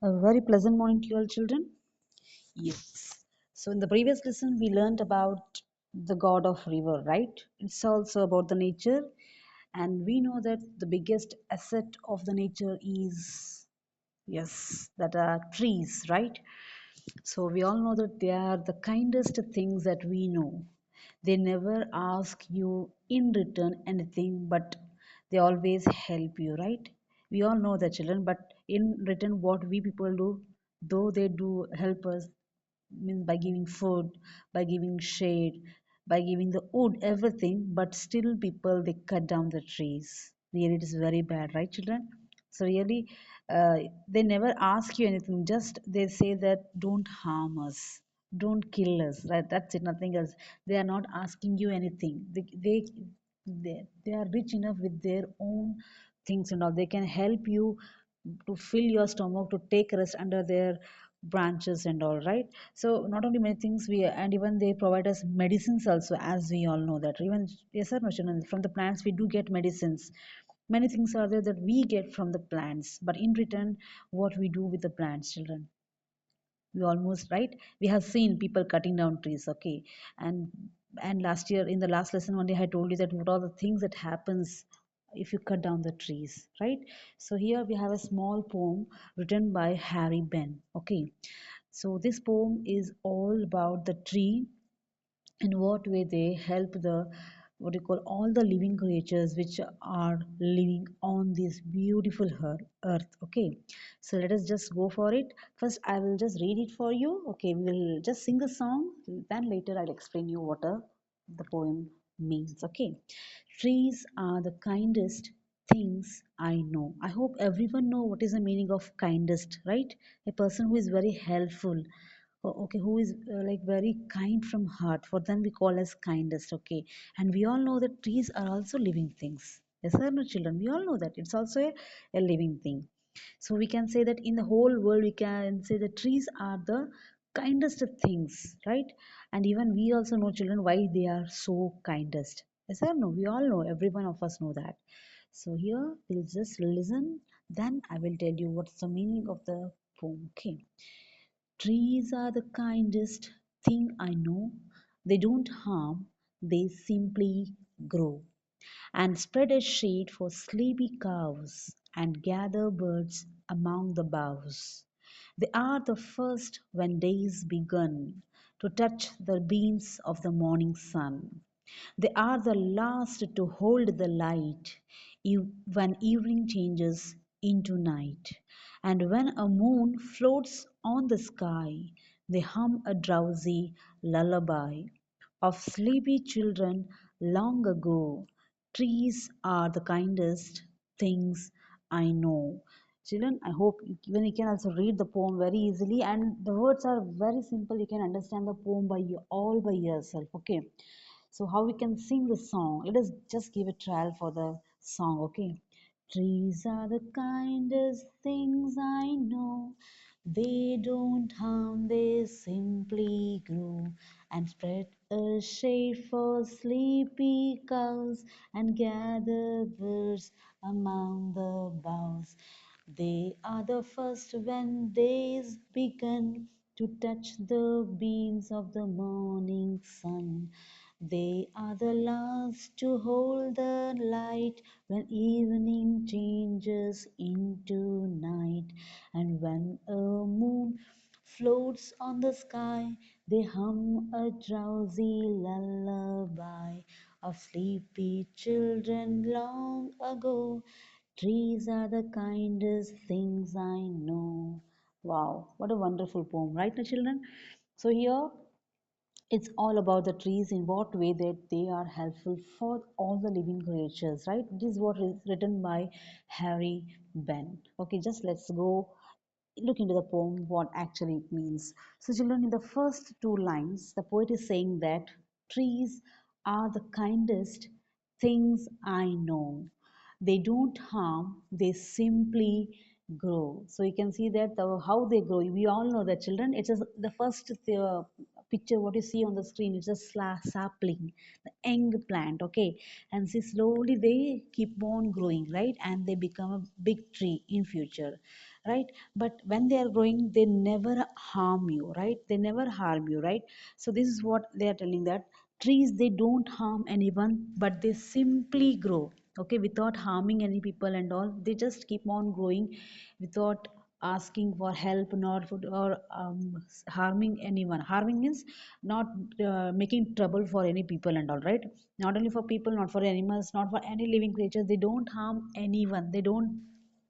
A very pleasant morning to you all, children. Yes. So, in the previous lesson, we learned about the god of river, right? It's also about the nature, and we know that the biggest asset of the nature is, yes, that are trees, right? So, we all know that they are the kindest things that we know. They never ask you in return anything, but they always help you, right? We all know that, children, but in return, what we people do, though they do help us, means by giving food, by giving shade, by giving the wood, everything, but still people they cut down the trees. Really, it is very bad, right, children? So really, they never ask you anything. Just they say that don't harm us, don't kill us. Right? That's it. Nothing else. They are not asking you anything. They are rich enough with their own things and all. They can help you to fill your stomach, to take rest under their branches and all, right? So not only many things we, and even they provide us medicines also, as we all know that. Even, yes sir, no, children, from the plants we do get medicines. Many things are there that we get from the plants, but in return, what we do with the plants, children? We almost, right, we have seen people cutting down trees, okay? And last year, in the last lesson one day, I told you that what are the things that happens if you cut down the trees, right? So here we have a small poem written by Harry Ben, okay? So this poem is all about the tree, in what way they help the, what you call, all the living creatures which are living on this beautiful earth, okay? So let us just go for it. First I will just read it for you, okay? We will just sing a song, then later I'll explain you what the poem means, okay? Trees are the kindest things I know. I hope everyone know what is the meaning of kindest, right? A person who is very helpful. Oh, okay, who is like very kind from heart. For them, we call as kindest. Okay, and we all know that trees are also living things. Yes, sir, no, children. We all know that it's also a living thing. So we can say that in the whole world, we can say that trees are the kindest of things, right? And even we also know, children, why they are so kindest. Yes, sir, no. We all know. Every one of us know that. So here we'll just listen. Then I will tell you what's the meaning of the poem. Okay. Trees are the kindest thing I know. They don't harm, they simply grow and spread a shade for sleepy cows and gather birds among the boughs. They are the first when days begun to touch the beams of the morning sun. They are the last to hold the light when evening changes into night. And when a moon floats on the sky, they hum a drowsy lullaby of sleepy children long ago. Trees are the kindest things I know. Children, I hope even you can also read the poem very easily, and the words are very simple. You can understand the poem by all by yourself. Okay, so how we can sing the song? Let us just give a trial for the song. Okay, trees are the kindest things I know. They don't harm, they simply grow and spread a shade for sleepy cows and gather birds among the boughs. They are the first when days begin to touch the beams of the morning sun. They are the last to hold the light when evening changes into night. And when a moon floats on the sky, they hum a drowsy lullaby of sleepy children long ago. Trees are the kindest things I know. Wow, what a wonderful poem, right, now, children? So here it's all about the trees, in what way that they are helpful for all the living creatures, right? This is what is written by Harry Ben. Okay, just let's go look into the poem, what actually it means. So, children, in the first two lines, the poet is saying that trees are the kindest things I know. They don't harm, they simply grow. So you can see that how they grow. We all know that, children. It's just the first picture what you see on the screen. It's a sapling, the young plant. Okay, and see slowly they keep on growing, right? And they become a big tree in future. right? But when they are growing, they never harm you, right? They never harm you, right? So this is what they are telling, that trees, they don't harm anyone, but they simply grow, okay, without harming any people and all. They just keep on growing without asking for help, not for, or harming anyone. Harming means not making trouble for any people and all, right? Not only for people, not for animals, not for any living creature. They don't harm anyone. They don't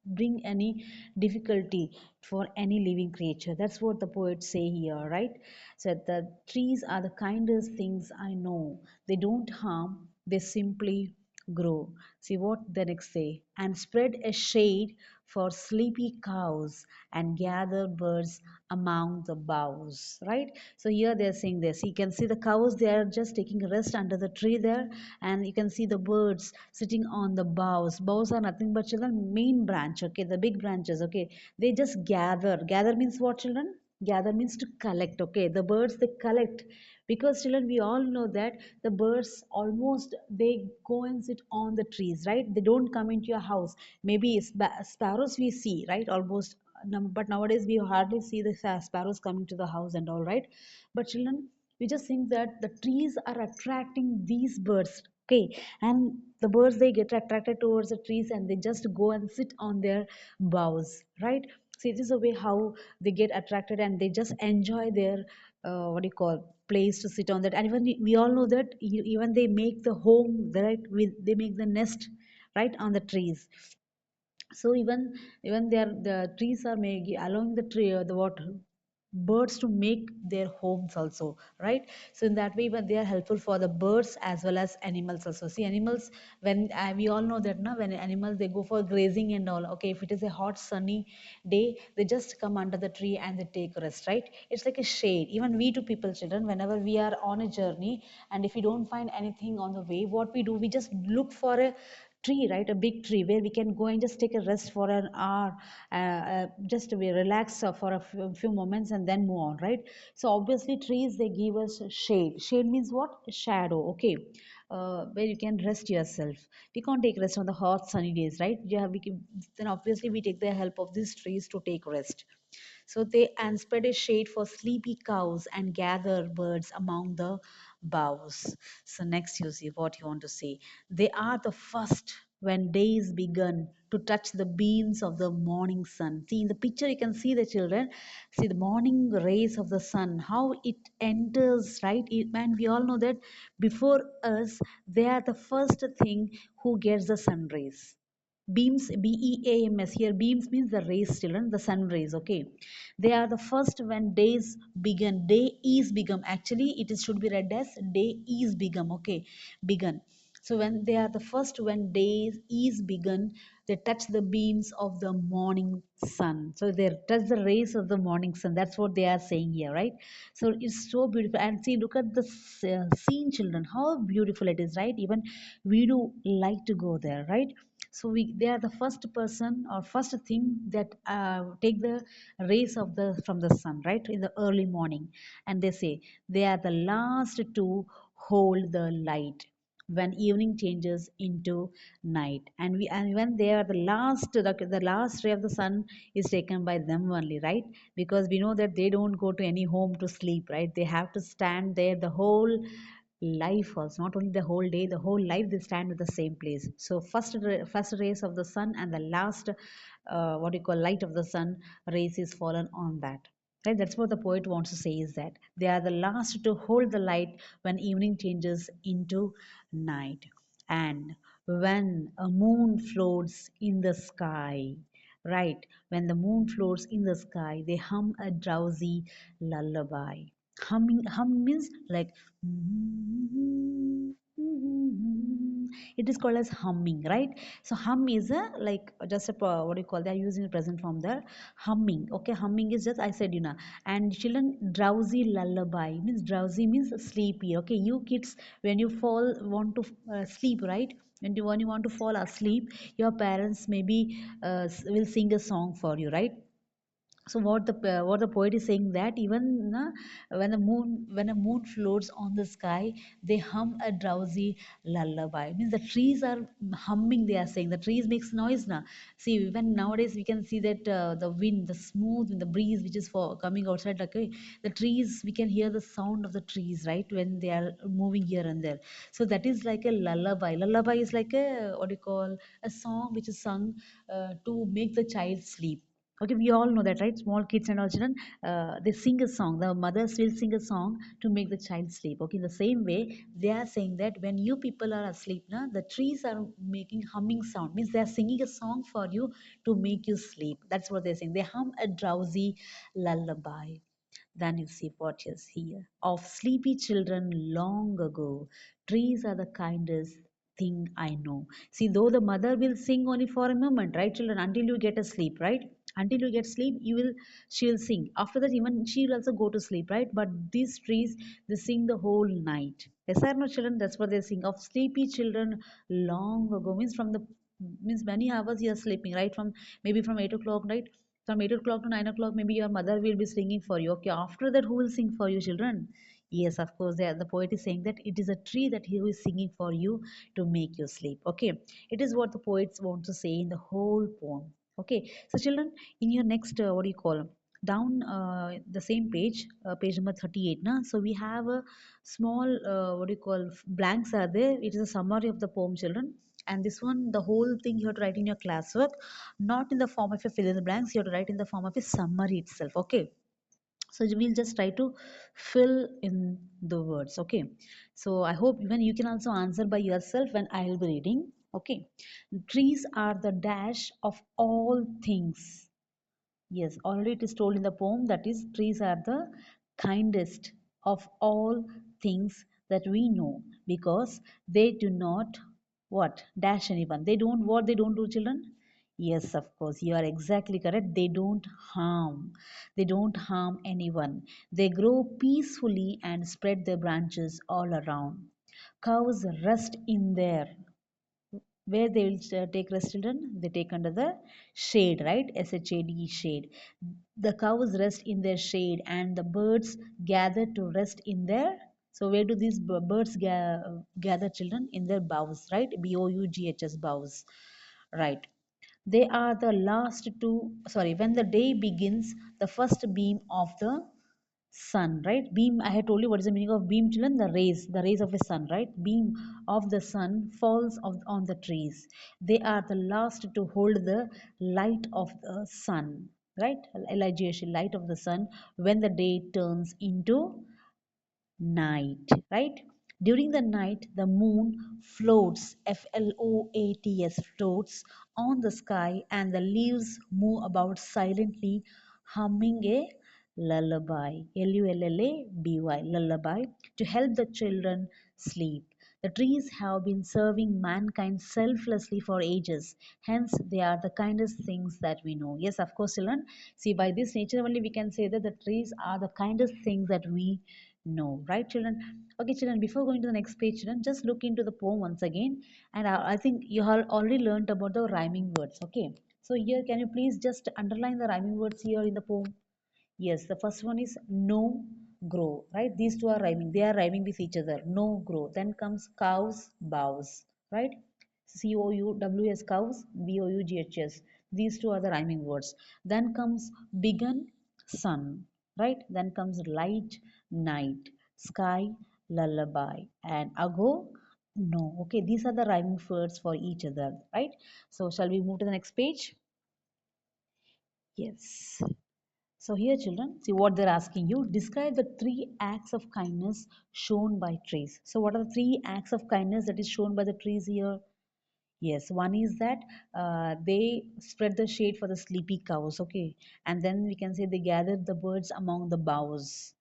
bring any difficulty for any living creature. That's what the poets say here, right? So the trees are the kindest things I know. They don't harm, they simply grow. See what the next say, and spread a shade for sleepy cows and gather birds among the boughs, right? So here they're saying this. You can see the cows, they are just taking a rest under the tree there, and you can see the birds sitting on the boughs. Boughs are nothing but, children, main branch, okay, the big branches, okay. They just gather. Gather means what, children? Gather means to collect, okay. The birds, they collect, because, children, we all know that the birds almost, they go and sit on the trees, right? They don't come into your house. Maybe sparrows we see, right, almost, but nowadays we hardly see the sparrows coming to the house and all, right? But, children, we just think that the trees are attracting these birds, okay, and the birds, they get attracted towards the trees, and they just go and sit on their boughs, right? So it is a way how they get attracted, and they just enjoy their what do you call, place to sit on that. And even we all know that even they make the home, right, with, they make the nest right on the trees. So even there, the trees are making, allowing the tree, the what, birds to make their homes also, right? So in that way, even they are helpful for the birds as well as animals also. See, animals, when we all know that now, when animals, they go for grazing and all, okay, if it is a hot sunny day, they just come under the tree and they take rest, right? It's like a shade. Even we, to people, children, whenever we are on a journey, and if we don't find anything on the way, what we do, we just look for a tree, right? A big tree where we can go and just take a rest for an hour, just to be relaxed for a few moments and then move on, right? So obviously, trees, they give us shade. Shade means what? Shadow, okay. Where you can rest yourself. We can't take rest on the hot sunny days, right? Then obviously we take the help of these trees to take rest. So they and spread a shade for sleepy cows and gather birds among the boughs. So next you see what you want to say. They are the first when days begun to touch the beams of the morning sun. See in the picture you can see the children. See the morning rays of the sun, how it enters, right? And we all know that before us, they are the first thing who gets the sun rays. Beams, beams, here beams means the rays, children, the sun rays, okay. They are the first when days begin. Day is begun, actually it is should be read as day is begun, okay, begun. So when they are the first when days is begun, they touch the beams of the morning sun. So they touch the rays of the morning sun. That's what they are saying here, right? So it's so beautiful. And see, look at the scene, children, how beautiful it is, right? Even we do like to go there, right? So they are the first person or first thing that take the rays of the from the sun, right, in the early morning. And they say they are the last to hold the light when evening changes into night. And when they are the last ray of the sun is taken by them only, right? Because we know that they don't go to any home to sleep, right? They have to stand there the whole life, was not only the whole day, the whole life they stand at the same place. So first rays of the sun and the last what you call light of the sun rays is fallen on that, right? That's what the poet wants to say, is that they are the last to hold the light when evening changes into night. And when a moon floats in the sky, right, when the moon floats in the sky, they hum a drowsy lullaby. Hum means like, it is called as humming, right? So hum is a like just a what do you call, they are using the present form there. Humming, okay, humming is just I said, and children, drowsy lullaby means, drowsy means sleepy, okay. You kids, when you fall want to sleep, right, when you want to fall asleep, your parents maybe will sing a song for you, right? So what the poet is saying that even when a moon floats on the sky, they hum a drowsy lullaby. Means the trees are humming. They are saying the trees makes noise now. See, even nowadays we can see that the wind, the smooth wind, the breeze which is for coming outside. Like the trees, we can hear the sound of the trees, right, when they are moving here and there. So that is like a lullaby. Lullaby is like a what do you call, a song which is sung to make the child sleep. Okay, we all know that, right? Small kids and all children, they sing a song. The mothers will sing a song to make the child sleep. Okay, in the same way, they are saying that when you people are asleep, na, the trees are making humming sound. Means they are singing a song for you to make you sleep. That's what they're saying. They hum a drowsy lullaby. Then you see what is here. Of sleepy children long ago, trees are the kindest thing I know. See, though the mother will sing only for a moment, right, children, until you get a sleep, right? Until you get sleep, she'll sing. After that, even she'll also go to sleep, right? But these trees, they sing the whole night. Yes or no, children? That's what they sing. Of sleepy children long ago means from the means many hours you are sleeping, right? From maybe from 8 o'clock, right? From 8 o'clock to 9 o'clock, maybe your mother will be singing for you. Okay, after that, who will sing for you, children? Yes, of course, the poet is saying that it is a tree that he is singing for you to make you sleep. Okay, it is what the poets want to say in the whole poem. Okay, so children, in your next, what do you call, down the same page, page number 38, na? So we have a small, what do you call, blanks are there. It is a summary of the poem, children. And this one, the whole thing you have to write in your classwork, not in the form of a fill in the blanks, you have to write in the form of a summary itself. Okay, so we'll just try to fill in the words. Okay, so I hope even you can also answer by yourself when I'll be reading. Okay, trees are the dash of all things. Yes, already it is told in the poem that is, trees are the kindest of all things that we know, because they do not what dash anyone. They don't what they don't do, children. Yes, of course, you are exactly correct. They don't harm. They don't harm anyone. They grow peacefully and spread their branches all around. Cows rest in there. Where they will take rest, children? They take under the shade, right? shade, shade. The cows rest in their shade, and the birds gather to rest in their, so where do these birds gather, children? In their boughs, right? boughs, boughs, right? They are the last to, sorry, when the day begins, the first beam of the sun, right? Beam, I had told you what is the meaning of beam, children. The rays of a sun, right? Beam of the sun falls on the trees. They are the last to hold the light of the sun, right? Elijah, light of the sun, when the day turns into night, right? During the night, the moon floats, floats, floats on the sky, and the leaves move about silently, humming a lullaby, lullaby, lullaby, to help the children sleep. The trees have been serving mankind selflessly for ages. Hence, they are the kindest things that we know. Yes, of course, children. See, by this nature only we can say that the trees are the kindest things that we know. Right, children? Okay, children, before going to the next page, children, just look into the poem once again. And I think you have already learned about the rhyming words. Okay. So here, can you please just underline the rhyming words here in the poem? Yes, the first one is no, grow, right? These two are rhyming. They are rhyming with each other. No, grow. Then comes cows, bows, right? COUWS, cows, BOUGHS. These two are the rhyming words. Then comes begun, sun, right? Then comes light, night, sky, lullaby, and ago, no. Okay, these are the rhyming words for each other, right? So, shall we move to the next page? Yes. So here children, see what they're asking you. Describe the three acts of kindness shown by trees. So what are the three acts of kindness that is shown by the trees here? Yes, one is that they spread the shade for the sleepy cows, okay? And then we can say they gathered the birds among the boughs,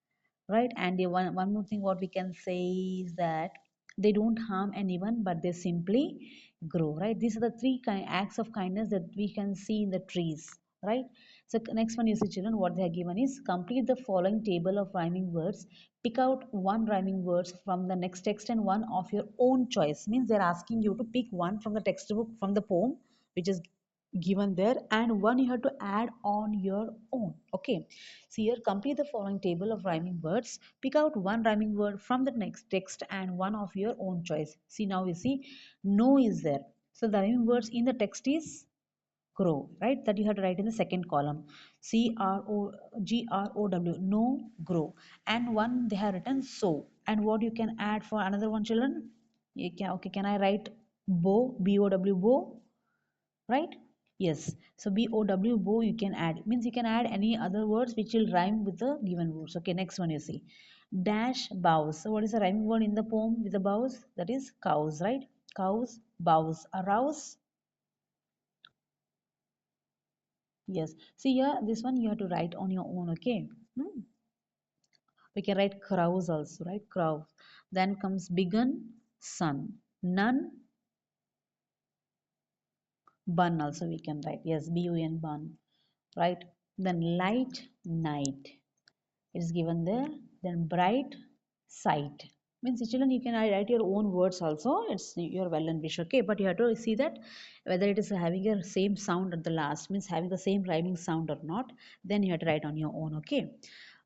right? And one more thing what we can say is that they don't harm anyone, but they simply grow, right? These are the three acts of kindness that we can see in the trees, right? So next one, you see children, what they are given is complete the following table of rhyming words. Pick out one rhyming words from the next text and one of your own choice. Means they're asking you to pick one from the textbook, from the poem which is given there, and one you have to add on your own. Okay, so here complete the following table of rhyming words. Pick out one rhyming word from the next text and one of your own choice. See, now you see no is there, so the rhyming words in the text is grow, right? That you have to write in the second column. CROGROW, no, grow. And one they have written so. And what you can add for another one, children? You can, okay, can I write bow, BOW, bow, right? Yes, so bow, bow, you can add, means you can add any other words which will rhyme with the given words. Okay, next one you see dash bows. So what is the rhyming word in the poem with the bows? That is cows, right? Cows, bows, arouse. Yes, see here this one you have to write on your own. Okay. We can write crows also, right? Crows. Then comes begun, sun, none, bun also we can write. Yes, bun, bun, right? Then light, night. It is given there. Then bright, sight. Means children, you can write your own words also. It's your well and wish, okay? But you have to see that whether it is having a same sound at the last, means having the same rhyming sound or not. Then you have to write on your own, okay?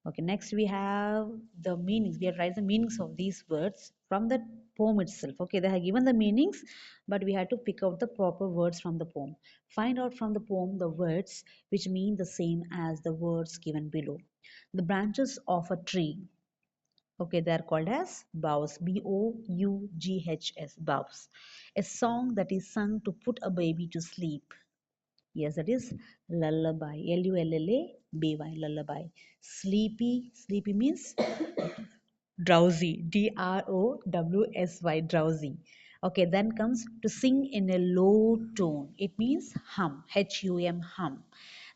Okay, next we have the meanings. We have to write the meanings of these words from the poem itself. Okay, they have given the meanings, but we have to pick out the proper words from the poem. Find out from the poem the words which mean the same as the words given below. The branches of a tree. Okay, they are called as boughs. Boughs. Boughs. A song that is sung to put a baby to sleep. Yes, that is lullaby. Lullaby. Lullaby. Sleepy. Sleepy means drowsy. Drowsy. Drowsy. Okay, then comes to sing in a low tone. It means hum. Hum. Hum.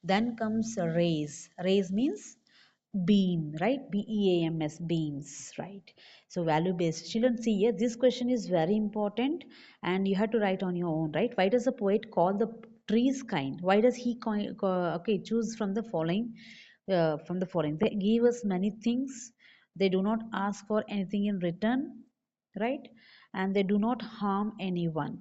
Then comes raise. Raise means beam, right? BEAMS, beams, right? So value based. Children, see here, this question is very important and you have to write on your own, right? Why does the poet call the trees kind? Why does he okay, choose from the following? They give us many things. They do not ask for anything in return, right? And they do not harm anyone.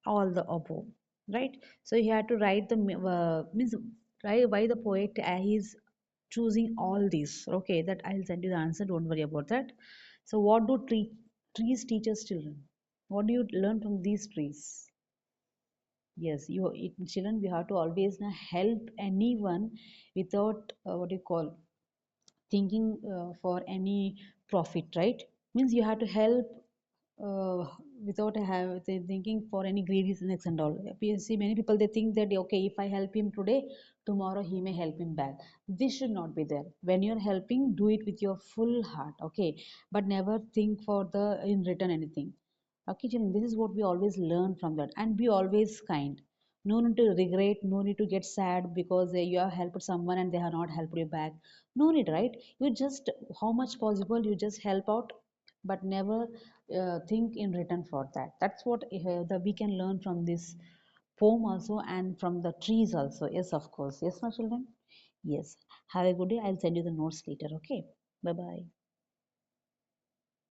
All the above, right? So you have to write the means right why the poet is choosing all these. Okay, that I'll send you the answer, don't worry about that. So what do trees teach us, children? What do you learn from these trees? Yes, children, we have to always help anyone without what do you call thinking for any profit, right? Means you have to help uh, without thinking for any greediness and all. We see many people, they think that okay, if I help him today, tomorrow he may help him back. This should not be there. When you're helping, do it with your full heart, okay? But never think for the in return anything. Okay, children, this is what we always learn from that, and be always kind. No need to regret, no need to get sad because you have helped someone and they have not helped you back. No need, right? You just, how much possible, you just help out, but never think in return for that. That's what we can learn from this poem also and from the trees also. Yes, of course. Yes, my children. Yes. Have a good day. I'll send you the notes later. Okay. Bye bye.